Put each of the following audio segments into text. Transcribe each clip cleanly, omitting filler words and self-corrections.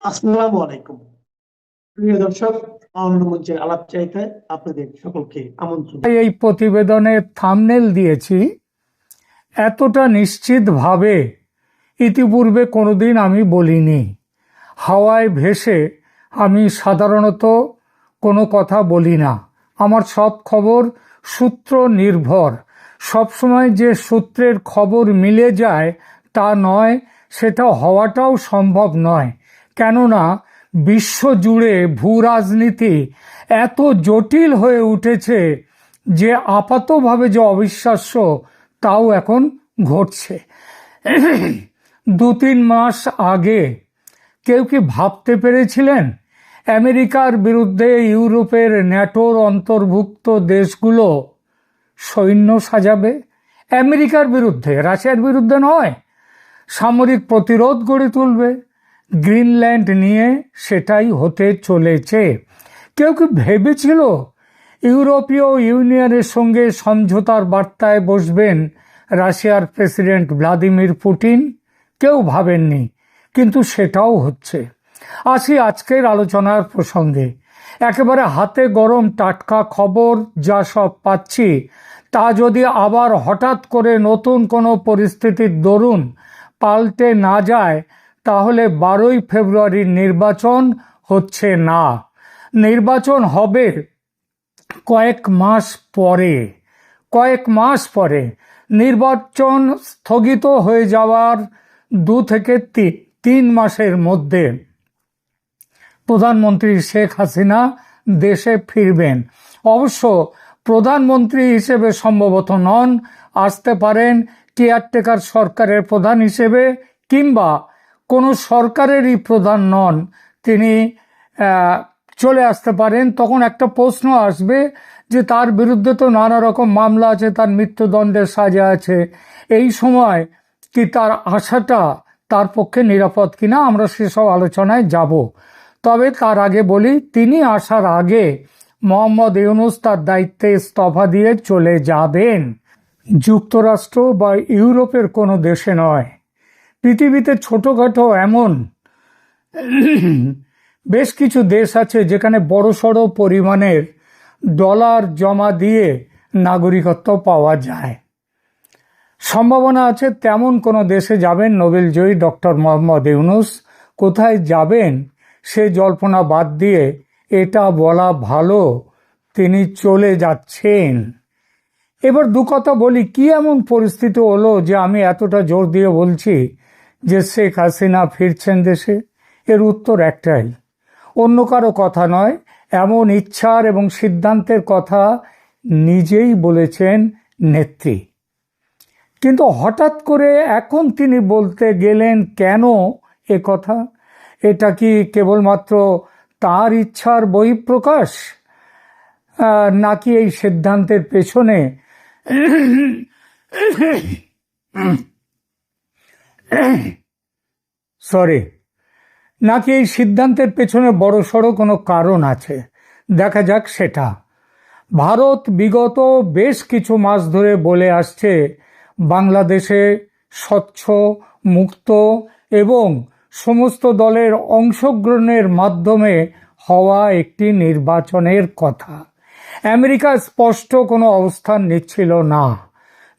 আসসালামু আলাইকুম। প্রিয় দর্শক, অন্য মঞ্চের আলাপ চাইতে আপনাদের সকলকে আমন্ত্রণ। এই প্রতিবেদনে থাম্বনেল দিয়েছি, এতটা নিশ্চিতভাবে ইতিপূর্বে কোনোদিন আমি বলিনি। হাওয়ায় ভেসে আমি সাধারণত কোনো কথা বলি না। আমার সব খবর সূত্র নির্ভর। সবসময় যে সূত্রের খবর মিলে যায় তা নয়, সেটা হওয়াটাও সম্ভব নয়। কেননা বিশ্বজুড়ে ভূ রাজনীতি এত জটিল হয়ে উঠেছে যে আপাতভাবে যে অবিশ্বাস্য তাও এখন ঘটছে। 2-3 মাস আগে কেউ কি ভাবতে পেরেছিলেন আমেরিকার বিরুদ্ধে ইউরোপের ন্যাটোর অন্তর্ভুক্ত দেশগুলো সৈন্য সাজাবে? আমেরিকার বিরুদ্ধে, রাশিয়ার বিরুদ্ধে নয়। সামরিক প্রতিরোধ গড়ে তুলবে। গ্রিনল্যান্ড নিয়ে সেটাই হতে চলেছে। কেউ কি ভেবেছিল ইউরোপীয় ইউনিয়নের সঙ্গে সমঝোতার বার্তায় বসবেন রাশিয়ার প্রেসিডেন্ট ভ্লাদিমির পুতিন? কেউ ভাবেননি, কিন্তু সেটাও হচ্ছে। আসি আজকের আলোচনার প্রসঙ্গে। একেবারে হাতে গরম টাটকা খবর যা সব পাচ্ছি, তা যদি আবার হঠাৎ করে নতুন কোনো পরিস্থিতির দরুন পাল্টে না যায়, তাহলে 12ই ফেব্রুয়ারির নির্বাচন হচ্ছে না। নির্বাচন হবে কয়েক মাস পরে। নির্বাচন স্থগিত হয়ে যাওয়ার 2 থেকে 3 মাসের মধ্যে প্রধানমন্ত্রী শেখ হাসিনা দেশে ফিরবেন। অবশ্য প্রধানমন্ত্রী হিসেবে সম্ভবত নন, আসতে পারেন কেয়ারটেকার সরকারের প্রধান হিসেবে, কিংবা কোনো সরকারেরই প্রধান নন, তিনি চলে আসতে পারেন। তখন একটা প্রশ্ন আসবে যে তার বিরুদ্ধে তো নানা রকম মামলা আছে, তার মৃত্যুদণ্ডের সাজা আছে। এই সময় কি তার আসাটা তার পক্ষে নিরাপদ কিনা, আমরা সেসব আলোচনায় যাব। তবে তার আগে বলি, তিনি আসার আগে মোহাম্মদ ইউনূস তার দায়িত্বে ইস্তফা দিয়ে চলে যাবেন। যুক্তরাষ্ট্র বা ইউরোপের কোনো দেশে নয়, পৃথিবীতে ছোটখাটো এমন বেশ কিছু দেশ আছে যেখানে বড়সড় পরিমাণের ডলার জমা দিয়ে নাগরিকত্ব পাওয়া যায়। সম্ভাবনা আছে তেমন কোনো দেশে যাবেন নোবেলজয়ী ডক্টর মোহাম্মদ ইউনূস। কোথায় যাবেন সে জল্পনা বাদ দিয়ে এটা বলা ভালো, তিনি চলে যাচ্ছেন। এবার দু কথা বলি, কি এমন পরিস্থিতি হলো যে আমি এতটা জোর দিয়ে বলছি যে শেখ হাসিনা ফিরছেন দেশে? এর উত্তর একটাই, অন্য কারো কথা নয়, এমন ইচ্ছার এবং সিদ্ধান্তের কথা নিজেই বলেছেন নেত্রী। কিন্তু হঠাৎ করে এখন তিনি বলতে গেলেন কেন এ কথা? এটা কি কেবলমাত্র তার ইচ্ছার বহিঃপ্রকাশ, নাকি এই সিদ্ধান্তের পেছনে নাকি এই সিদ্ধান্তের পেছনে বড়সড় কোনো কারণ আছে? দেখা যাক সেটা। ভারত বিগত বেশ কিছু মাস ধরে বলে আসছে বাংলাদেশে স্বচ্ছ, মুক্ত এবং সমস্ত দলের অংশগ্রহণের মাধ্যমে হওয়া একটি নির্বাচনের কথা। আমেরিকা স্পষ্ট কোনো অবস্থান নিচ্ছিল না,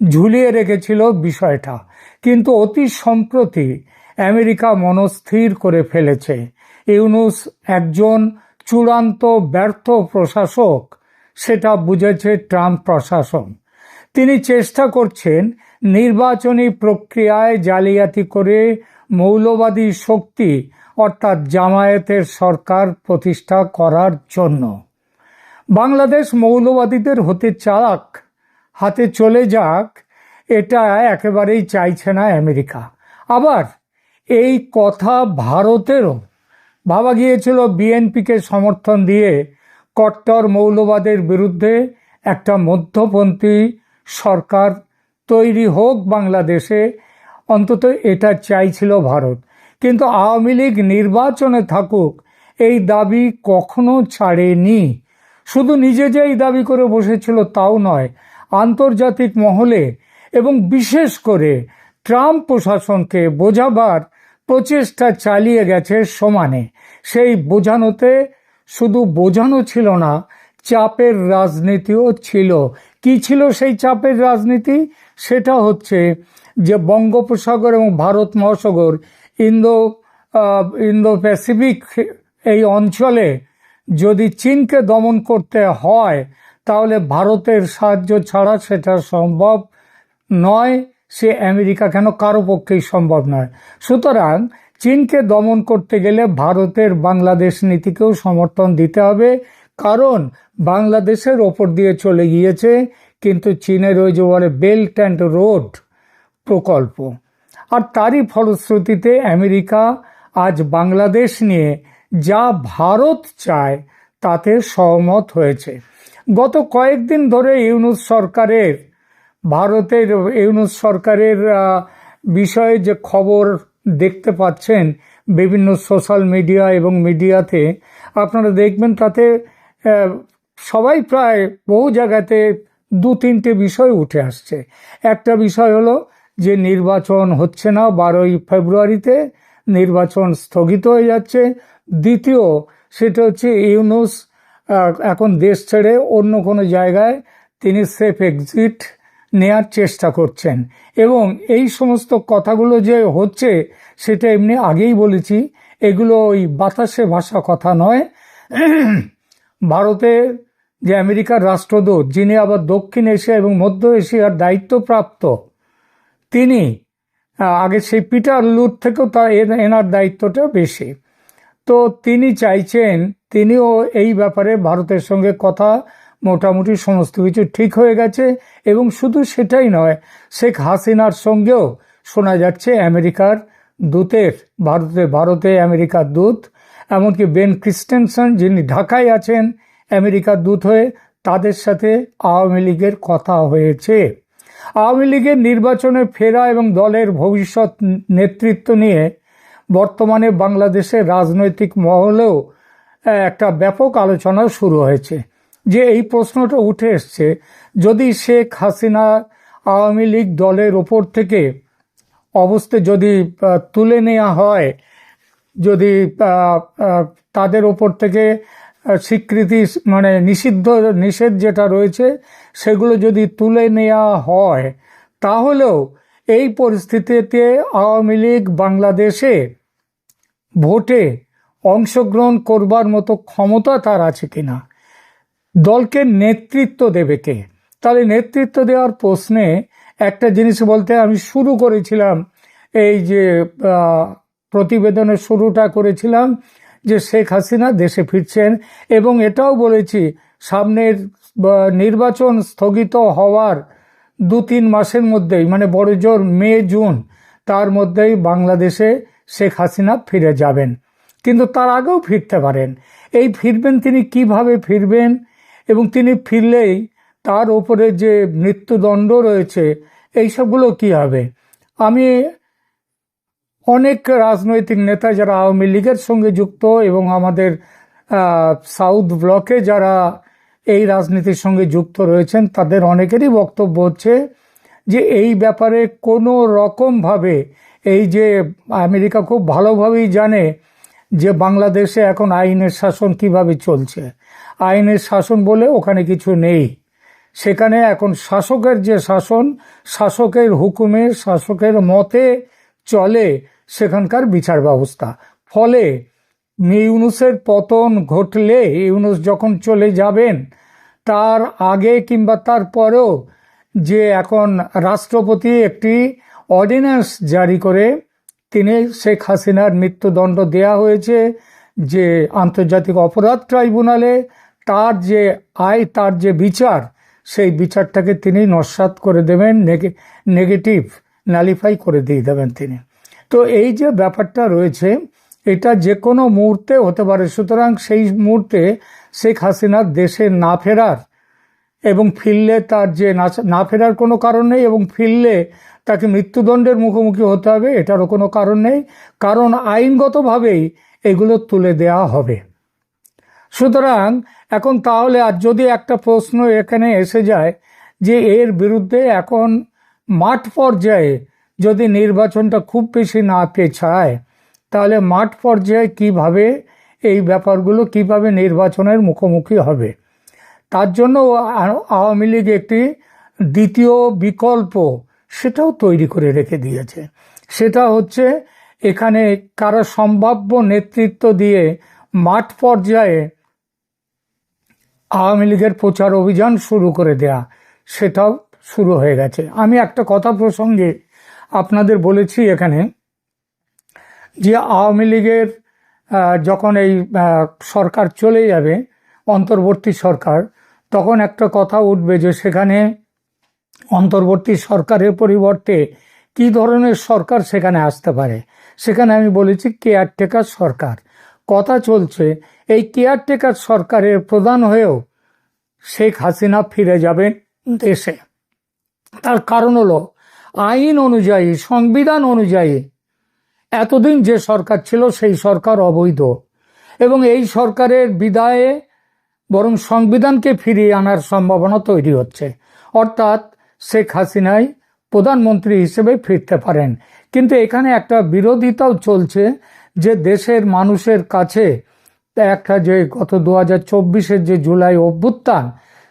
ঝুলিয়ে রেখেছিল বিষয়টা। কিন্তু অতি সম্প্রতি আমেরিকা মনস্থির করে ফেলেছে, ইউনূস একজন চূড়ান্ত ব্যর্থ প্রশাসক, সেটা বুঝেছে ট্রাম্প প্রশাসন। তিনি চেষ্টা করছেন নির্বাচনী প্রক্রিয়ায় জালিয়াতি করে মৌলবাদী শক্তি অর্থাৎ জামায়াতের সরকার প্রতিষ্ঠা করার জন্য। বাংলাদেশ মৌলবাদীদের হাতে চলে যাক, এটা একেবারেই চাইছে না আমেরিকা। আবার এই কথা ভারতেরও ভাবা গিয়েছিল, বিএনপিকে সমর্থন দিয়ে কট্টর মৌলবাদের বিরুদ্ধে একটা মধ্যপন্থী সরকার তৈরি হোক বাংলাদেশে, অন্তত এটা চাইছিল ভারত। কিন্তু আওয়ামী লীগ নির্বাচনে থাকুক এই দাবি কখনো ছাড়েনি। শুধু নিজে যে এই দাবি করে বসেছিল তাও নয়, আন্তর্জাতিক মহলে এবং বিশেষ করে ট্রাম্প প্রশাসনকে বোঝাবার প্রচেষ্টা চালিয়ে গেছে সমানে। সেই বোঝানোতে শুধু বোঝানো ছিল না, চাপের রাজনীতিও ছিল। কি ছিল সেই চাপের রাজনীতি? সেটা হচ্ছে যে বঙ্গোপসাগর এবং ভারত মহাসাগর, ইন্দো প্যাসিফিক এই অঞ্চলে যদি চীনকে দমন করতে হয় তাহলে ভারতের সাহায্য ছাড়া সেটা সম্ভব নয়। সে আমেরিকা কেন, কারো পক্ষেই সম্ভব নয়। সুতরাং চীনকে দমন করতে গেলে ভারতের বাংলাদেশ নীতিকেও সমর্থন দিতে হবে, কারণ বাংলাদেশের ওপর দিয়ে চলে গিয়েছে কিন্তু চীনের ওই যে বলে বেল্ট অ্যান্ড রোড প্রকল্প। আর তারই ফলশ্রুতিতে আমেরিকা আজ বাংলাদেশ নিয়ে যা ভারত চায় তাতে সহমত হয়েছে। গত কয়েকদিন ধরে ভারতের ইউনূস সরকারের বিষয়ে যে খবর দেখতে পাচ্ছেন বিভিন্ন সোশ্যাল মিডিয়া এবং মিডিয়াতে, আপনারা দেখবেন তাতে সবাই প্রায় বহু জায়গাতে দু তিনটে বিষয় উঠে আসছে। একটা বিষয় হলো যে নির্বাচন হচ্ছে না, 12ই ফেব্রুয়ারিতে নির্বাচন স্থগিত হয়ে যাচ্ছে। দ্বিতীয় সেটা হচ্ছে ইউনূস এখন দেশ ছেড়ে অন্য কোনো জায়গায় তিনি সেফ এক্সিট নেয়ার চেষ্টা করছেন। এবং এই সমস্ত কথাগুলো যে হচ্ছে সেটা এমনি আগেই বলেছি, এগুলো ওই বাতাসে ভাসা কথা নয়। ভারতে যে আমেরিকার রাষ্ট্রদূত, যিনি আবার দক্ষিণ এশিয়া এবং মধ্য এশিয়ার দায়িত্বপ্রাপ্ত, তিনি আগে সেই পিটার লুট থেকেও এনার দায়িত্বটা বেশি। তো তিনি চাইছেন, তিনিও এই ব্যাপারে ভারতের সঙ্গে কথা মোটামুটি সমস্ত কিছু ঠিক হয়ে গেছে। এবং শুধু সেটাই নয়, শেখ হাসিনার সঙ্গেও শোনা যাচ্ছে আমেরিকার দূতের, ভারতে আমেরিকার দূত, এমনকি বেন ক্রিস্টেনসন যিনি ঢাকায় আছেন আমেরিকার দূত হয়ে, তাদের সাথে আওয়ামী লীগের কথা হয়েছে। আওয়ামী লীগের নির্বাচনে ফেরা এবং দলের ভবিষ্যৎ নেতৃত্ব নিয়ে বর্তমানে বাংলাদেশের রাজনৈতিক মহলেও একটা ব্যাপক আলোচনা শুরু হয়েছে। যে এই প্রশ্নটা উঠে এসছে, যদি শেখ হাসিনা আওয়ামী লীগ দলের ওপর থেকে অবস্থা যদি তুলে নেওয়া হয়, যদি তাদের ওপর থেকে স্বীকৃতি মানে নিষেধ যেটা রয়েছে সেগুলো যদি তুলে নেওয়া হয়, তাহলেও এই পরিস্থিতিতে আওয়ামী লীগ বাংলাদেশে ভোটে অংশগ্রহণ করবার মতো ক্ষমতা তার আছে কিনা, দলকে নেতৃত্ব দেবে কে। তাহলে নেতৃত্ব দেওয়ার প্রশ্নে একটা জিনিস বলতে আমি শুরু করেছিলাম, এই যে প্রতিবেদনের শুরুটা করেছিলাম যে শেখ হাসিনা দেশে ফিরছেন, এবং এটাও বলেছি সামনের নির্বাচন স্থগিত হওয়ার 2-3 মাসের মধ্যেই, মানে বড় জোর মে জুন, তার মধ্যেই বাংলাদেশে শেখ হাসিনা ফিরে যাবেন। কিন্তু তার আগেও ফিরতে পারেন। এই ফিরবেন, তিনি কিভাবে ফিরবেন এবং তিনি ফিরলেই তার ওপরে যে মৃত্যুদণ্ড রয়েছে এইসবগুলো কি হবে। আমি অনেক রাজনৈতিক নেতা যারা আওয়ামী লীগের সঙ্গে যুক্ত এবং আমাদের সাউথ ব্লকে যারা এই রাজনীতির সঙ্গে যুক্ত রয়েছেন, তাদের অনেকেরই বক্তব্য হচ্ছে যে এই ব্যাপারে কোনো রকমভাবে, এই যে আমেরিকা খুব ভালোভাবেই জানে যে বাংলাদেশে এখন আইনের শাসন কিভাবে চলছে। আইনের শাসন বলে ওখানে কিছু নেই। সেখানে এখন শাসকের যে শাসন, শাসকের হুকুমে, শাসকের মতে চলে সেখানকার বিচার ব্যবস্থা। ফলে ইউনূসের পতন ঘটলে, ইউনূস যখন চলে যাবেন তার আগে কিংবা তার পরেও যে এখন রাষ্ট্রপতি একটি অর্ডিন্যান্স জারি করে তিনি শেখ হাসিনার মৃত্যুদণ্ড দেয়া হয়েছে যে আন্তর্জাতিক অপরাধ ট্রাইব্যুনালে, তার যে তার যে বিচার, সেই বিচারটাকে তিনি নস্যাৎ করে দেবেন, নেগেটিভ নালিফাই করে দিয়ে দেবেন তিনি। তো এই যে ব্যাপারটা রয়েছে এটা যে কোনো মুহূর্তে হতে পারে। সুতরাং সেই মুহূর্তে শেখ হাসিনার দেশে না ফেরার এবং ফিরলে তার যে না ফেরার কোনো কারণ নেই, এবং ফিরলে তাকে মৃত্যুদণ্ডের মুখোমুখি হতে হবে এটারও কোনো কারণ নেই, কারণ আইনগতভাবেই এগুলো তুলে দেওয়া হবে। সুতরাং এখন তাহলে আর যদি একটা প্রশ্ন এখানে এসে যায় যে এর বিরুদ্ধে এখন মাঠ পর্যায়ে যদি নির্বাচনটা খুব বেশি না পেছায় তাহলে মাঠ পর্যায়ে কিভাবে এই ব্যাপারগুলো কিভাবে নির্বাচনের মুখোমুখি হবে। তার জন্য আওয়ামী লীগ একটি দ্বিতীয় বিকল্প সেটাও তৈরি করে রেখে দিয়েছে। সেটা হচ্ছে এখানে কারা সম্ভাব্য নেতৃত্ব দিয়ে মাঠ পর্যায়ে আওয়ামী লীগের প্রচার অভিযান শুরু করে দেয়া, সেটাও শুরু হয়ে গেছে। আমি একটা কথা প্রসঙ্গে আপনাদের বলেছি এখানে যে আওয়ামী লীগের যখন এই সরকার চলে যাবে, অন্তর্বর্তী সরকার, তখন একটা কথা উঠবে যে সেখানে অন্তর্বর্তী সরকারের পরিবর্তে কি ধরনের সরকার সেখানে আসতে পারে। সেখানে আমি বলেছি কেয়ারটেকার সরকার। কথা চলছে এই কেয়ারটেকার সরকারের প্রধান হয়েও শেখ হাসিনা ফিরে যাবেন দেশে। তার কারণ হলো আইন অনুযায়ী, সংবিধান অনুযায়ী এতদিন যে সরকার ছিল সেই সরকার অবৈধ, এবং এই সরকারের বিদায়ে বরং সংবিধানকে ফিরিয়ে আনার সম্ভাবনা তৈরি হচ্ছে। অর্থাৎ শেখ হাসিনাই প্রধানমন্ত্রী হিসেবে ফিরতে পারেন। কিন্তু এখানে একটা বিরোধিতাও চলছে যে দেশের মানুষের কাছে একটা যে গত 2024-এর যে জুলাই অভ্যুত্থান,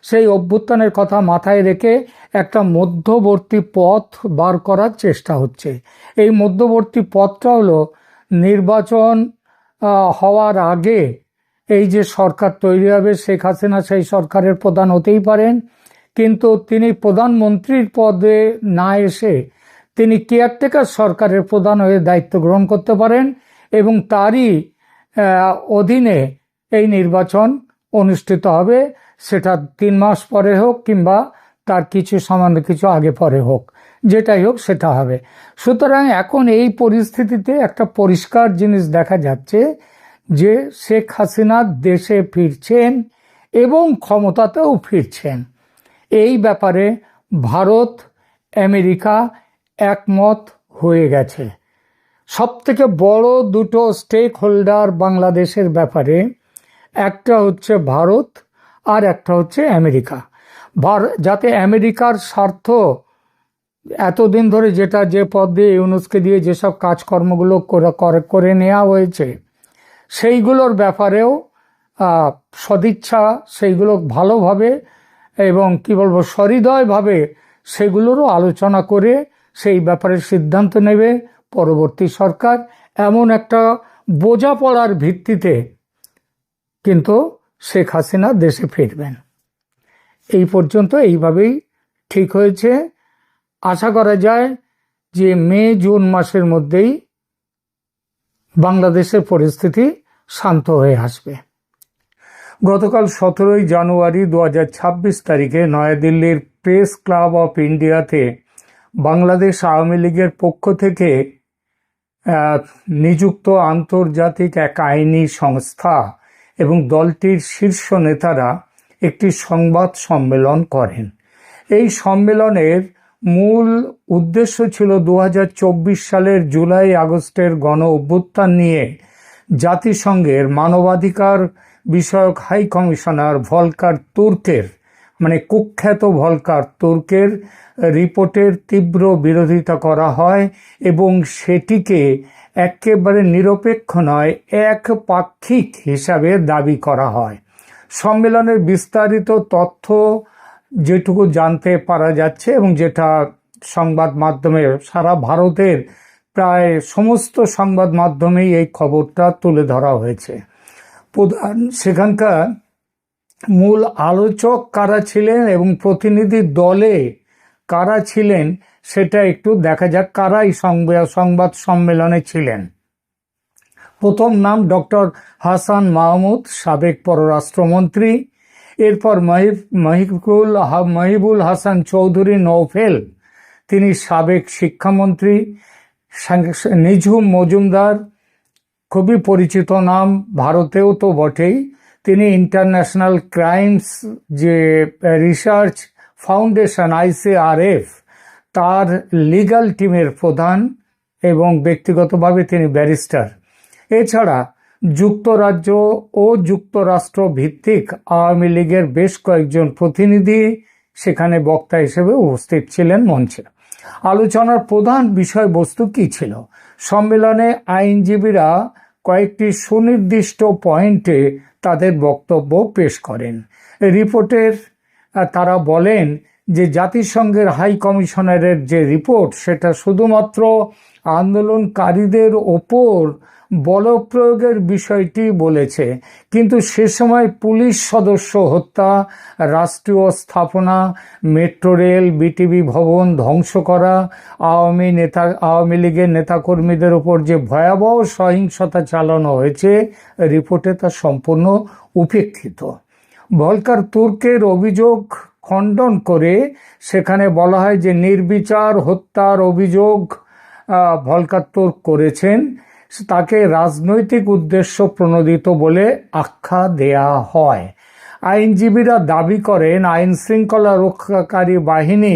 সেই অভ্যুত্থানের কথা মাথায় রেখে একটা মধ্যবর্তী পথ বার করার চেষ্টা হচ্ছে। এই মধ্যবর্তী পথটা হলো নির্বাচন হওয়ার আগে এই যে সরকার তৈরি হবে, শেখ হাসিনা সেই সরকারের প্রধান হতেই পারেন, কিন্তু তিনি প্রধানমন্ত্রীর পদে না এসে তিনি কেয়ারটেকার সরকারের প্রধান হয়ে দায়িত্ব গ্রহণ করতে পারেন, এবং তারই অধীনে এই নির্বাচন অনুষ্ঠিত হবে। সেটা 3 মাস পরে হোক কিংবা তার কিছু সামান্য কিছু আগে পরে হোক, যেটাই হোক সেটা হবে। সুতরাং এখন এই পরিস্থিতিতে একটা পরিষ্কার জিনিস দেখা যাচ্ছে যে শেখ হাসিনা দেশে ফিরছেন এবং ক্ষমতাতেও ফিরছেন। এই ব্যাপারে ভারত, আমেরিকা একমত হয়ে গেছে। সবথেকে বড় দুটো স্টেক হোল্ডার বাংলাদেশের ব্যাপারে, একটা হচ্ছে ভারত আর একটা হচ্ছে আমেরিকা। যাতে আমেরিকার স্বার্থ এতদিন ধরে যেটা যে পদ দিয়ে ইউনুসকে দিয়ে যেসব কাজকর্মগুলো করে নেওয়া হয়েছে সেইগুলোর ব্যাপারেও সদিচ্ছা, সেইগুলো ভালোভাবে এবং কি বলবো সহৃদয়ভাবে সেগুলোরও আলোচনা করে সেই ব্যাপারে সিদ্ধান্ত নেবে পরবর্তী সরকার। এমন একটা বোঝাপড়ার ভিত্তিতে কিন্তু শেখ হাসিনা দেশে ফিরবেন। এই পর্যন্ত এইভাবেই ঠিক হয়েছে। আশা করা যায় যে মে-জুন মাসের মধ্যেই বাংলাদেশের পরিস্থিতি শান্ত হয়ে আসবে। গতকাল 17 জানুয়ারি 2026 তারিখে নয়াদিল্লির প্রেস ক্লাব অফ ইন্ডিয়াতে বাংলাদেশ আওয়ামী লীগের পক্ষ থেকে নিযুক্ত আন্তর্জাতিক এক আইনি সংস্থা এবং দলটির শীর্ষ নেতারা একটি সংবাদ সম্মেলন করেন। এই সম্মেলনের মূল উদ্দেশ্য ছিল 2024 সালের জুলাই আগস্টের গণ অভ্যুত্থান নিয়ে জাতিসংঘের মানবাধিকার বিষয়ক হাই কমিশনার ভলকার তুর্কের, মানে কুখ্যাত ভলকার তুর্কের রিপোর্টের তীব্র বিরোধিতা করা হয় এবং সেটিকে একেবারে নিরপেক্ষ নয়, একপাক্ষিক হিসাবে দাবি করা হয়। সম্মেলনের বিস্তারিত তথ্য যেটুকু জানতে পারা যাচ্ছে এবং যেটা সংবাদ মাধ্যমে সারা ভারতের প্রায় সমস্ত সংবাদ মাধ্যমেই এই খবরটা তুলে ধরা হয়েছে। সেখানকার মূল আলোচক কারা ছিলেন এবং প্রতিনিধি দলে কারা ছিলেন সেটা একটু দেখা যাক, কারা এই সংবাদ সম্মেলনে ছিলেন। প্রথম নাম ডক্টর হাসান মাহমুদ, সাবেক পররাষ্ট্রমন্ত্রী। এরপর মহিবুল হাসান চৌধুরী নৌফেল, তিনি সাবেক শিক্ষামন্ত্রী। নিঝুম মজুমদার, খুবই পরিচিত নাম, ভারতেও তো বটেই। তিনি ইন্টারন্যাশনাল ক্রাইমস যে রিসার্চ ফাউন্ডেশন ICRF তার লিগ্যাল টিমের প্রধান এবং ব্যক্তিগতভাবে তিনি ব্যারিস্টার। এছাড়া যুক্তরাজ্য ও যুক্তরাষ্ট্র ভিত্তিক আওয়ামী লীগের বেশ কয়েকজন প্রতিনিধি সেখানে বক্তা হিসেবে উপস্থিত ছিলেন মঞ্চে। আলোচনার প্রধান বিষয়বস্তু কি ছিল? সম্মেলনে আইনজীবীরা কয়েকটি সুনির্দিষ্ট পয়েন্টে তাদের বক্তব্য পেশ করেন। রিপোর্টের তারা বলেন যে জাতিসংঘের হাই কমিশনারের যে রিপোর্ট সেটা শুধুমাত্র আন্দোলনকারীদের ওপর বলপ্রয়োগের বিষয়টি বলেছে, কিন্তু সে সময় পুলিশ সদস্য হত্যা, রাষ্ট্রীয় স্থাপনা, মেট্রো রেল, বিটিভি ভবন ধ্বংস করা, আওয়ামী লীগের নেতাকর্মীদের উপর যে ভয়াবহ সহিংসতা চালানো হয়েছে রিপোর্টে তা সম্পূর্ণ উপেক্ষিত। ভলকার তুর্কের অভিযোগ খণ্ডন করে সেখানে বলা হয় যে নির্বিচার হত্যার অভিযোগ ভলকার তুর্ক করেছেন, তাকে রাজনৈতিক উদ্দেশ্য প্রণোদিত বলে আখ্যা দেয়া হয়। আইনজীবীরা দাবি করেন আইন শৃঙ্খলা রক্ষাকারী বাহিনী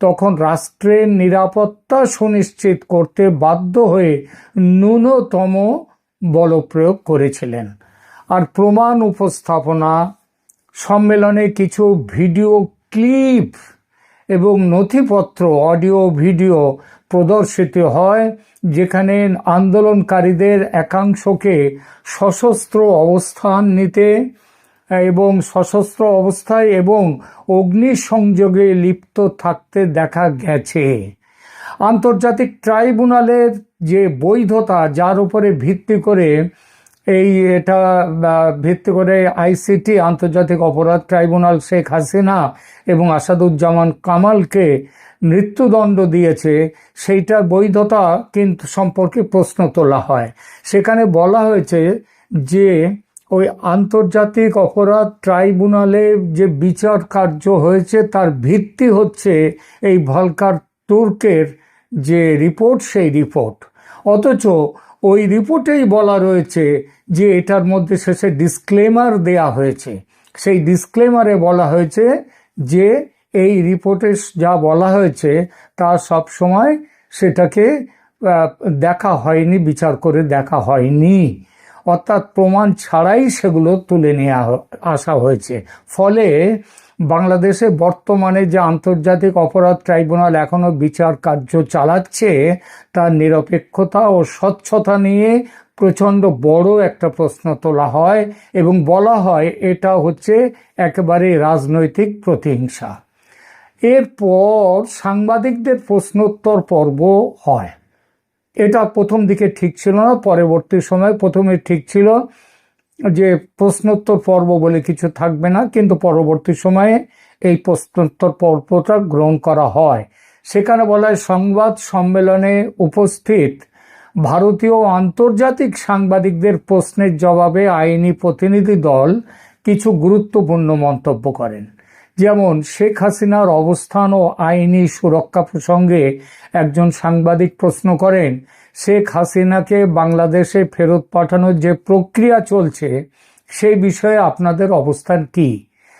তখন রাষ্ট্রের নিরাপত্তা সুনিশ্চিত করতে বাধ্য হয়ে ন্যূনতম বলপ্রয়োগ করেছিলেন। আর প্রমাণ উপস্থাপনা, সম্মেলনে কিছু ভিডিও ক্লিপ এবং নথিপত্র, অডিও ভিডিও প্রদর্শিত হয় যেখানে আন্দোলনকারীদের একাংশকে সশস্ত্র অবস্থান নিতে এবং সশস্ত্র অবস্থায় এবং অগ্নিসংযোগে লিপ্ত থাকতে দেখা গেছে। আন্তর্জাতিক ট্রাইব্যুনালের যে বৈধতা, যার উপরে ভিত্তি করে আইসিটি আন্তর্জাতিক অপরাধ ট্রাইব্যুনাল শেখ হাসিনা এবং আসাদুজ্জামান কামালকে মৃত্যুদণ্ড দিয়েছে, সেইটার বৈধতা কিন্তু সম্পর্কে প্রশ্ন তোলা হয়। সেখানে বলা হয়েছে যে ওই আন্তর্জাতিক অপরাধ ট্রাইব্যুনালে যে বিচার কার্য হয়েছে তার ভিত্তি হচ্ছে এই ভলকার তুর্কের যে রিপোর্ট, সেই রিপোর্ট। অথচ ওই রিপোর্টেই বলা রয়েছে যে এটার মধ্যে শেষে ডিসক্লেমার দেয়া হয়েছে। সেই ডিসক্লেমারে বলা হয়েছে যে এই রিপোর্টে যা বলা হয়েছে তা সব সময় সেটাকে দেখা হয়নি, বিচার করে দেখা হয়নি, অর্থাৎ প্রমাণ ছাড়াই সেগুলো তুলে নিয়ে আসা হয়েছে। ফলে বাংলাদেশে বর্তমানে যে আন্তর্জাতিক অপরাধ ট্রাইব্যুনাল এখনো বিচার কার্য চালাচ্ছে তার নিরপেক্ষতা ও স্বচ্ছতা নিয়ে প্রচণ্ড বড় একটা প্রশ্ন তোলা হয় এবং বলা হয় এটা হচ্ছে একেবারে রাজনৈতিক প্রতিহিংসা। এরপর সাংবাদিকদের প্রশ্নোত্তর পর্ব হয়। এটা প্রথম দিকে ঠিক ছিল না, পরবর্তী সময় প্রথমে ঠিক ছিল যে প্রশ্নোত্তর পর্ব বলে কিছু থাকবে না, কিন্তু পরবর্তী সময়ে এই প্রশ্নোত্তর পর্বটা গ্রহণ করা হয়। সেখানে বলা হয় সংবাদ সম্মেলনে উপস্থিত ভারতীয় আন্তর্জাতিক সাংবাদিকদের প্রশ্নের জবাবে আইনি প্রতিনিধি দল কিছু গুরুত্বপূর্ণ মন্তব্য করেন। যেমন শেখ হাসিনার অবস্থান ও আইনি সুরক্ষা প্রসঙ্গে একজন সাংবাদিক প্রশ্ন করেন, শেখ হাসিনাকে বাংলাদেশে ফেরত পাঠানোর যে প্রক্রিয়া চলছে সেই বিষয়ে আপনাদের অবস্থান কি?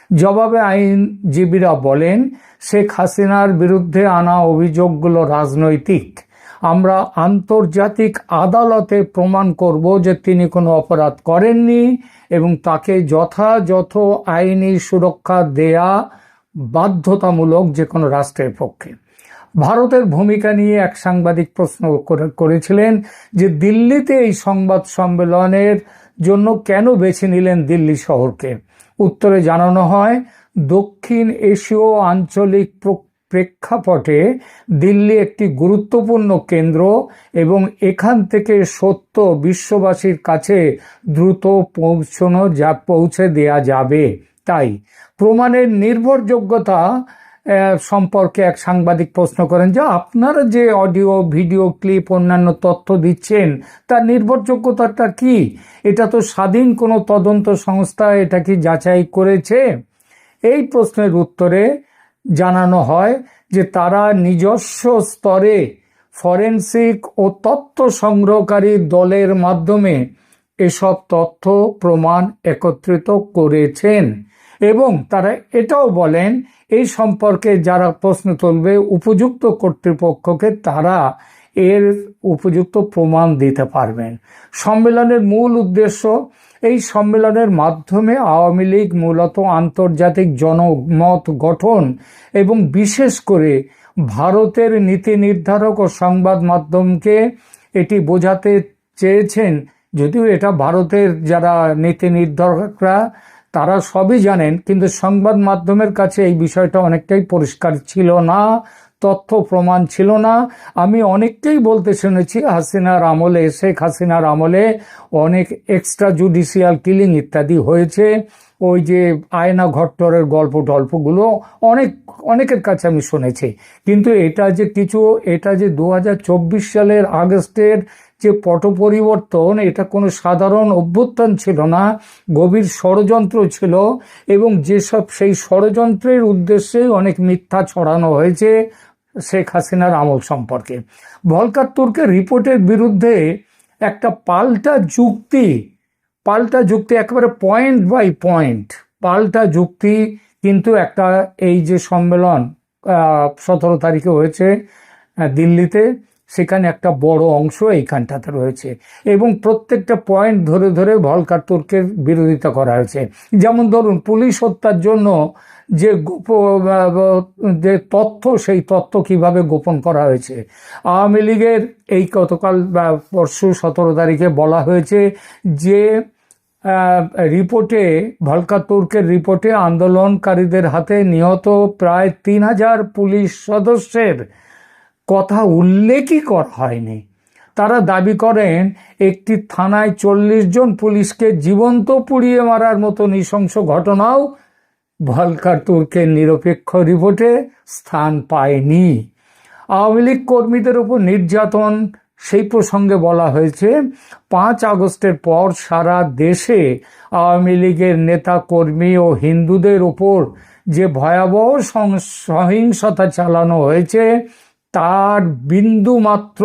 জবাবে আইনজীবীরা বলেন, শেখ হাসিনার বিরুদ্ধে আনা অভিযোগগুলো রাজনৈতিক। আমরা আন্তর্জাতিক আদালতে প্রমাণ করব যে তিনি কোনো অপরাধ করেননি এবং তাকে যথাযথ আইনি সুরক্ষা দেয়া বাধ্যতামূলক যে কোনো রাষ্ট্রের পক্ষে। ভারতের ভূমিকা নিয়ে এক সাংবাদিক প্রশ্ন করেছিলেন যে দিল্লিতে এই সংবাদ সম্মেলনের জন্য কেন বেছে নিলেন দিল্লি শহরকে? উত্তরে জানানো হয়, দক্ষিণ এশীয় আঞ্চলিক প্রেক্ষাপটে দিল্লি একটি গুরুত্বপূর্ণ কেন্দ্র এবং এখান থেকে সত্য বিশ্ববাসীর কাছে দ্রুত পৌঁছে দেয়া যাবে। তাই প্রমাণের নির্ভরযোগ্যতা সম্পর্কে এক সাংবাদিক প্রশ্ন করেন যে আপনারা যে অডিও ভিডিও ক্লিপ অন্যান্য তথ্য দিচ্ছেন তার নির্ভরযোগ্যতাটা কি? এটা তো স্বাধীন কোনো তদন্ত সংস্থা এটা কি যাচাই করেছে? এই প্রশ্নের উত্তরে জানানো হয় যে তারা নিজস্ব স্তরে ফরেনসিক ও তথ্য সংগ্রহকারী দলের মাধ্যমে এসব তথ্য প্রমাণ একত্রিত করেছেন এবং তারা এটাও বলেন এই সম্পর্কে যারা প্রশ্ন তুলবে উপযুক্ত কর্তৃপক্ষকে তারা এর উপযুক্ত প্রমাণ দিতে পারবেন। সম্মেলনের মূল উদ্দেশ্য, এই সম্মেলনের মাধ্যমে আওয়ামী লীগ মূলত আন্তর্জাতিক জনমত গঠন এবং বিশেষ করে ভারতের নীতি নির্ধারক ও সংবাদ মাধ্যমকে এটি বোঝাতে চেয়েছেন, যদিও এটা ভারতের যারা নীতি নির্ধারকরা তারা সবই জানেন, কিন্তু সংবাদ মাধ্যমের কাছে এই বিষয়টা অনেকটাই পরিষ্কার ছিল না, তথ্য প্রমাণ ছিল না। আমি অনেককেই বলতে শুনেছি হাসিনার আমলে, শেখ হাসিনার আমলে অনেক এক্সট্রা জুডিশিয়াল কিলিং ইত্যাদি হয়েছে। ওই যে আয়না ঘট্টরের গল্পগুলো অনেকের কাছে আমি শুনেছি। কিন্তু এটা যে 2024 সালের আগস্টের যে পট পরিবর্তন, এটা কোনো সাধারণ অভ্যুত্থান ছিল না, গভীর ষড়যন্ত্র ছিল। এবং সেই ষড়যন্ত্রের উদ্দেশ্যে অনেক মিথ্যা ছড়ানো হয়েছে শেখ হাসিনার আমল সম্পর্কে। ভলকার তুর্কের রিপোর্টের বিরুদ্ধে একটা পাল্টা যুক্তি একেবারে পয়েন্ট বাই পয়েন্ট পাল্টা যুক্তি কিন্তু একটা, এই যে সম্মেলন 17 তারিখে হয়েছে দিল্লিতে, সেখানে একটা বড় অংশ এইখানটাতে রয়েছে এবং প্রত্যেকটা পয়েন্ট ধরে ধরে ভলকার তুর্কের বিরোধিতা করা হয়েছে। যেমন ধরুন, পুলিশ হত্যার জন্য যে তথ্য, সেই তথ্য কিভাবে গোপন করা হয়েছে। আওয়ামী লীগের এই গতকাল বা পরশু 17 তারিখে বলা হয়েছে যে ভলকার তুর্কের রিপোর্টে আন্দোলনকারীদের হাতে নিহত প্রায় 3000 পুলিশ সদস্যের কথা উল্লেখই করা হয়নি। তারা দাবি করেন একটি থানায় 40 জন পুলিশকে জীবন্ত পুড়িয়ে মারার মতো নৃশংস ঘটনাও ভলকার তুর্কের নিরপেক্ষ রিপোর্টে স্থান পায়নি। আওয়ামী লীগ কর্মীদের উপর নির্যাতন, সেই প্রসঙ্গে বলা হয়েছে 5 আগস্টের পর সারা দেশে আওয়ামী লীগের নেতা কর্মী ও হিন্দুদের উপর যে ভয়াবহ সহিংসতা চালানো হয়েছে তার বিন্দু মাত্র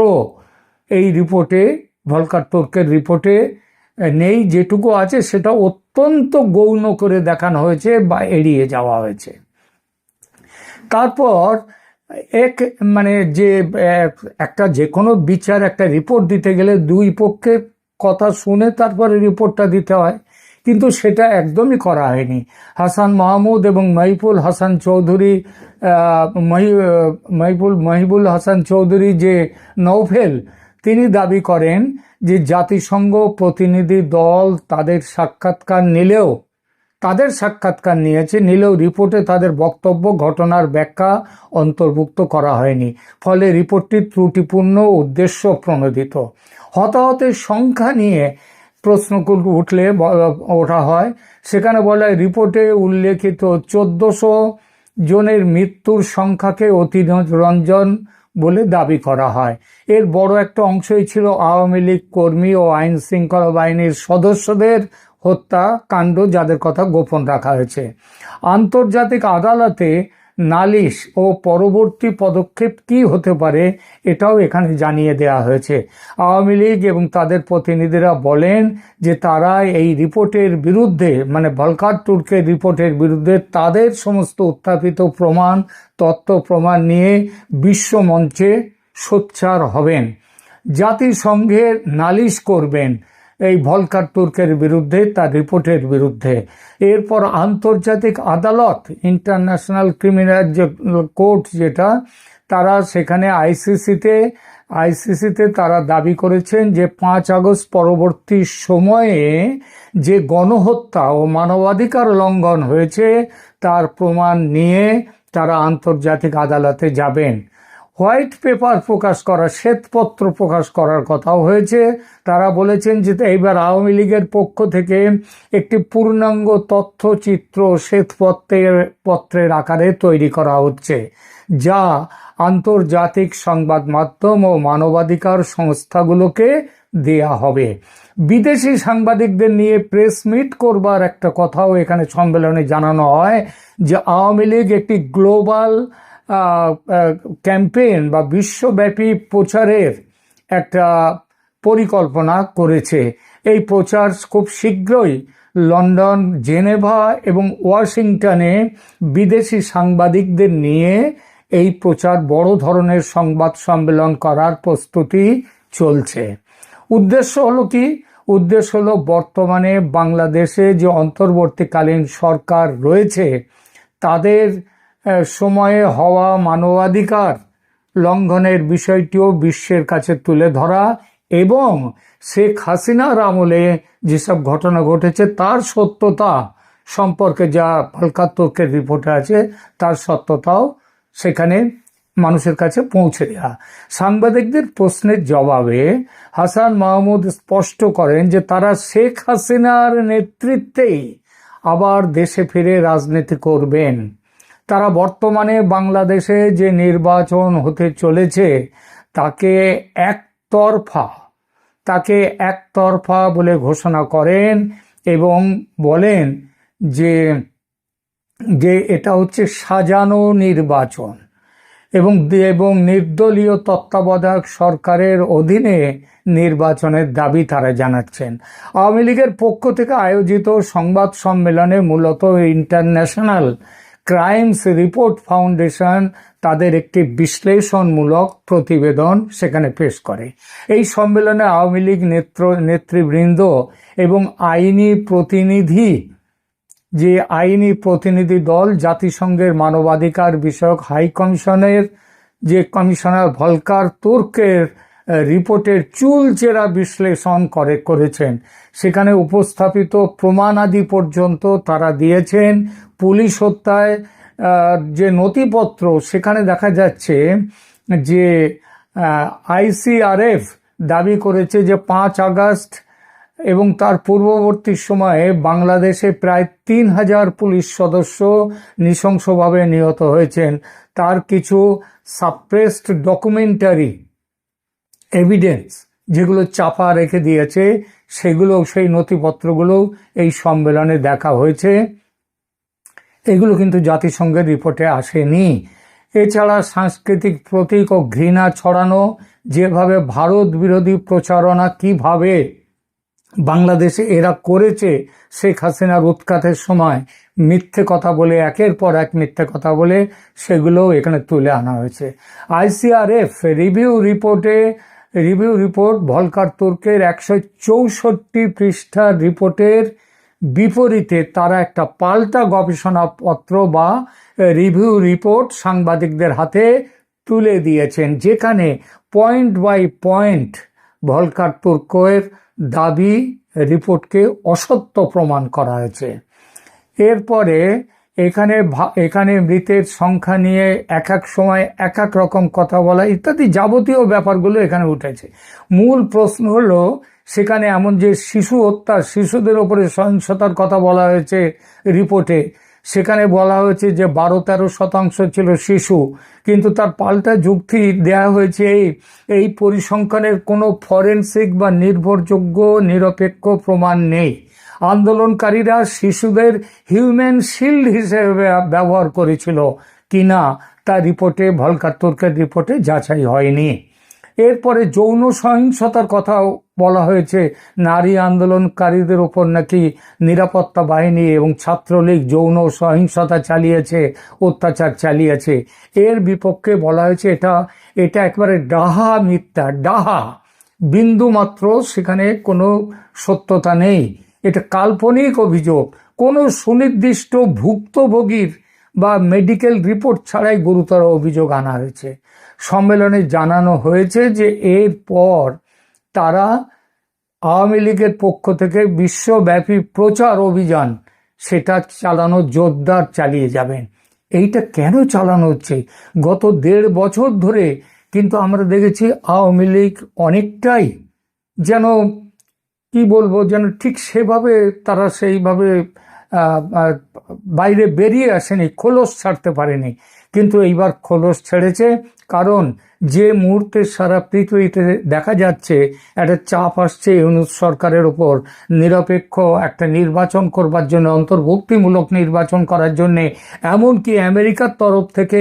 এই রিপোর্টে, ভলকার তুর্কের রিপোর্টে নেই। যেটুকু আছে সেটা অত্যন্ত গৌণ করে দেখানো হয়েছে বা এড়িয়ে যাওয়া হয়েছে। তারপর যে কোনো বিচার, একটা রিপোর্ট দিতে গেলে দুই পক্ষের কথা শুনে তারপরে রিপোর্টটা দিতে হয়, কিন্তু সেটা একদমই করা হয়নি। হাসান মাহমুদ এবং মহিবুল হাসান চৌধুরী যে নৌফেল, তিনি দাবি করেন যে জাতিসংঘ প্রতিনিধি দল তাদের সাক্ষাৎকার নিলেও রিপোর্টে তাদের বক্তব্য, ঘটনার ব্যাখ্যা অন্তর্ভুক্ত করা হয়নি। ফলে রিপোর্টটি ত্রুটিপূর্ণ, উদ্দেশ্য প্রণোদিত। হতাহতের সংখ্যা নিয়ে প্রশ্নগুলো ওঠা হয়। সেখানে বলা হয় রিপোর্টে উল্লেখিত 1400 জনের মৃত্যুর সংখ্যাকে অতিরঞ্জন বলে দাবি করা হয়। এর বড় একটা অংশই ছিল আওয়ামী লীগ কর্মী ও আইন শৃঙ্খলা বাহিনীর সদস্যদের হত্যাকাণ্ড, যাদের কথা গোপন রাখা হয়েছে। আন্তর্জাতিক আদালতে নালিশ ও পরবর্তী পদক্ষেপ কি হতে পারে এটাও এখানে জানিয়ে দেওয়া হয়েছে। আওয়ামী লীগ এবং তাদের প্রতিনিধিরা বলেন যে তারা এই রিপোর্টের বিরুদ্ধে, মানে ভলকার তুর্কের রিপোর্টের বিরুদ্ধে তাদের সমস্ত উত্থাপিত তথ্য প্রমাণ নিয়ে বিশ্ব মঞ্চে সোচ্চার হবেন, জাতিসংঘের নালিশ করবেন এই ভলকার তুর্কের বিরুদ্ধে, তার রিপোর্টের বিরুদ্ধে। এরপর আন্তর্জাতিক আদালত, ইন্টারন্যাশনাল ক্রিমিনাল কোর্ট যেটা, তারা সেখানে আইসিসিতে তারা দাবি করেছেন যে 5 আগস্ট পরবর্তী সময়ে যে গণহত্যা ও মানবাধিকার লঙ্ঘন হয়েছে তার প্রমাণ নিয়ে তারা আন্তর্জাতিক আদালতে যাবেন। হোয়াইট পেপার শ্বেতপত্র প্রকাশ করার কথাও হয়েছে। তারা বলেছেন যে এইবার আওয়ামী লীগের পক্ষ থেকে একটি পূর্ণাঙ্গ তথ্যচিত্র শ্বেতপত্রের আকারে তৈরি করা হচ্ছে, যা আন্তর্জাতিক সংবাদ মাধ্যম ও মানবাধিকার সংস্থাগুলোকে দেয়া হবে। বিদেশি সাংবাদিকদের নিয়ে প্রেস মিট করবার একটা কথাও এখানে সম্মেলনে জানানো হয় যে আওয়ামী লীগ একটি গ্লোবাল ক্যাম্পেইন বা বিশ্বব্যাপী প্রচারের একটা পরিকল্পনা করেছে। এই প্রচার খুব শীঘ্রই লন্ডন, জেনেভা এবং ওয়াশিংটনে বিদেশি সাংবাদিকদের নিয়ে এই প্রচার, বড় ধরনের সংবাদ সম্মেলন করার প্রস্তুতি চলছে। উদ্দেশ্য হলো কি? উদ্দেশ্য হলো বর্তমানে বাংলাদেশে যে অন্তর্বর্তীকালীন সরকার রয়েছে তাদের সময়ে হওয়া মানবাধিকার লঙ্ঘনের বিষয়টিও বিশ্বের কাছে তুলে ধরা এবং শেখ হাসিনার আমলে যেসব ঘটনা ঘটেছে তার সত্যতা সম্পর্কে যা ভলকার তুর্কের রিপোর্টে আছে তার সত্যতাও সেখানে মানুষের কাছে পৌঁছে দেওয়া। সাংবাদিকদের প্রশ্নের জবাবে হাসান মাহমুদ স্পষ্ট করেন যে তারা শেখ হাসিনার নেতৃত্বেই আবার দেশে ফিরে রাজনীতি করবেন। তারা বর্তমানে বাংলাদেশে যে নির্বাচন হতে চলেছে তাকে একতরফা বলে ঘোষণা করেন এবং বলেন যে এটা হচ্ছে সাজানো নির্বাচন এবং নির্দলীয় তত্ত্বাবধায়ক সরকারের অধীনে নির্বাচনের দাবি তারা জানাচ্ছেন। আওয়ামী লীগের পক্ষ থেকে আয়োজিত সংবাদ সম্মেলনে মূলত ইন্টারন্যাশনাল ক্রাইমস রিপোর্ট ফাউন্ডেশন তাদের একটি বিশ্লেষণমূলক প্রতিবেদন সেখানে পেশ করে। এই সম্মেলনে আওয়ামী লীগ নেতৃবৃন্দ এবং আইনি প্রতিনিধি দল, জাতিসংঘের মানবাধিকার বিষয়ক হাই কমিশনের যে কমিশনার ভলকার তুর্কের রিপোর্টের চুলচেরা বিশ্লেষণ করেছেন। সেখানে উপস্থাপিত প্রমাণাদি পর্যন্ত তারা দিয়েছেন। পুলিশ হত্যায় যে নথিপত্র সেখানে দেখা যাচ্ছে যে ICRF দাবি করেছে যে 5 আগস্ট এবং তার পূর্ববর্তী সময়ে বাংলাদেশে প্রায় 3000 পুলিশ সদস্য নৃশংসভাবে নিহত হয়েছেন। তার কিছু সাপ্রেসড ডকুমেন্টারি এভিডেন্স যেগুলো চাপা রেখে দিয়েছে সেই নথিপত্রগুলো এই সম্মেলনে দেখা হয়েছে। এগুলো কিন্তু জাতিসংঘের রিপোর্টে আসেনি। এছাড়া সাংস্কৃতিক প্রতীক ও ঘৃণা ছড়ানো, যেভাবে ভারত বিরোধী প্রচারণা কিভাবে বাংলাদেশে এরা করেছে শেখ হাসিনার উৎখাতের সময়, মিথ্যে কথা বলে একের পর এক মিথ্যে কথা বলে, সেগুলোও এখানে তুলে আনা হয়েছে। ICRF রিভিউ রিপোর্ট ভলকার তুর্কের 164 পৃষ্ঠার রিপোর্টের বিপরীতে তারা একটা পাল্টা গবেষণাপত্র বা রিভিউ রিপোর্ট সাংবাদিকদের হাতে তুলে দিয়েছেন, যেখানে পয়েন্ট বাই পয়েন্ট ভলকার তুর্কের দাবি রিপোর্টকে অসত্য প্রমাণ করা হয়েছে। এরপরে এখানে মৃতের সংখ্যা নিয়ে এক সময় এক রকম কথা বলা ইত্যাদি যাবতীয় ব্যাপারগুলো এখানে উঠেছে। মূল প্রশ্ন হলো সেখানে এমন যে শিশুদের ওপরে সহিংসতার কথা বলা হয়েছে রিপোর্টে, সেখানে বলা হয়েছে যে 12-13% ছিল শিশু, কিন্তু তার পাল্টা যুক্তি দেয়া হয়েছে এই পরিসংখ্যানের কোনো ফরেনসিক বা নির্ভরযোগ্য নিরপেক্ষ প্রমাণ নেই। আন্দোলনকারীরা শিশুদের হিউম্যান শিল্ড হিসেবে ব্যবহার করেছিল কিনা তা ভলকার তুর্কের রিপোর্টে যাচাই হয়নি। এরপরে যৌন সহিংসতার কথাও বলা হয়েছে। নারী আন্দোলনকারীদের উপর নাকি নিরাপত্তা বাহিনী এবং ছাত্রলীগ যৌন সহিংসতা চালিয়েছে, অত্যাচার চালিয়েছে। এর বিপক্ষে বলা হয়েছে এটা একবারে ডাহা, বিন্দু মাত্র সেখানে কোনো সত্যতা নেই। এটা কাল্পনিক অভিযোগ, কোনো সুনির্দিষ্ট ভুক্তভোগীর বা মেডিকেল রিপোর্ট ছাড়াই গুরুতর অভিযোগ আনা হয়েছে। সম্মেলনে জানানো হয়েছে যে এরপর তারা আওয়ামী লীগের পক্ষ থেকে বিশ্বব্যাপী প্রচার অভিযান সেটা চালানো জোরদার চালিয়ে যাবেন। এইটা কেন চালানো হচ্ছে? গত 1.5 বছর ধরে কিন্তু আমরা দেখেছি আওয়ামী লীগ অনেকটাই যেন যেন ঠিক সেভাবে তারা সেইভাবে বাইরে বেরিয়ে আসেনি, খোলস ছাড়তে পারেনি। কিন্তু এইবার খোলস ছেড়েছে, কারণ যে মুহূর্তে সারা পৃথিবীতে দেখা যাচ্ছে একটা চাপ আসছে ইউনূস সরকারের উপর নিরপেক্ষ একটা নির্বাচন করবার জন্য, অন্তর্ভুক্তিমূলক নির্বাচন করার জন্যে, এমনকি আমেরিকার তরফ থেকে,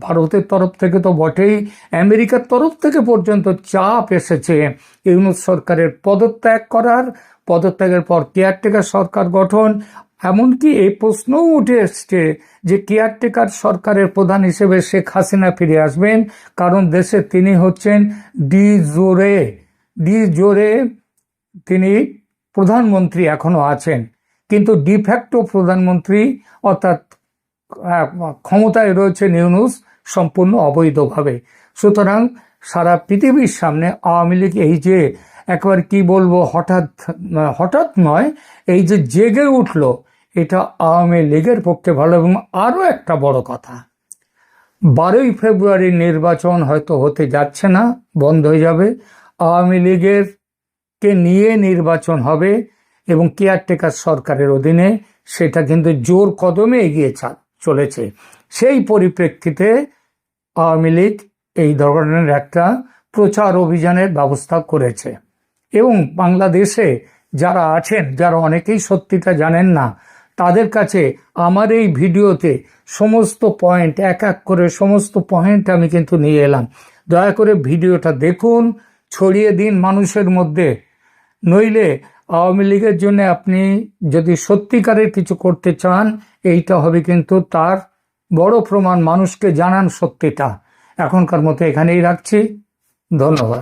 ভারতের তরফ থেকে তো বটেই, আমেরিকার তরফ থেকে পর্যন্ত চাপ এসেছে ইউনূস সরকারের পদত্যাগের পর কেয়ারটেকার সরকার গঠন। এমনকি এই প্রশ্নও উঠে এসছে যে কেয়ারটেকার সরকারের প্রধান হিসেবে শেখ হাসিনা ফিরে আসবেন, কারণ দেশে তিনি হচ্ছেন ডি জোরে তিনি প্রধানমন্ত্রী এখনো আছেন, কিন্তু ডিফ্যাক্টো প্রধানমন্ত্রী অর্থাৎ ক্ষমতায় রয়েছেন ইউনূস সম্পূর্ণ অবৈধভাবে। সুতরাং সারা পৃথিবীর সামনে আওয়ামী লীগ এই যে একবার কি বলবো, হঠাৎ হঠাৎ নয়, এই যে জেগে উঠলো, এটা আওয়ামী লীগের পক্ষে ভালো। এবং আরো একটা বড় কথা, 12ই ফেব্রুয়ারি নির্বাচন হয়তো হতে যাচ্ছে না, বন্ধ হয়ে যাবে। আওয়ামী লীগের কে নিয়ে নির্বাচন হবে এবং কেয়ারটেকার সরকারের অধীনে, সেটা কিন্তু জোর কদমে এগিয়ে চলেছে। সেই পরিপ্রেক্ষিতে আওয়ামী লীগ এই ধরনের একটা প্রচার অভিযানের ব্যবস্থা করেছে। এবং বাংলাদেশে যারা আছেন, যারা অনেকেই সত্যিটা জানেন না, তাদের কাছে আমার এই ভিডিওতে সমস্ত পয়েন্ট, এক এক করে সমস্ত পয়েন্ট আমি কিন্তু নিয়ে এলাম। দয়া করে ভিডিওটা দেখুন, ছড়িয়ে দিন মানুষের মধ্যে। নইলে আওয়ামী লীগের জন্য আপনি যদি সত্যিকারের কিছু করতে চান, এইটা হবে কিন্তু তার বড় প্রমাণ। মানুষকে জানান সত্যিটা। এখনকার মতো এখানেই রাখছি, ধন্যবাদ।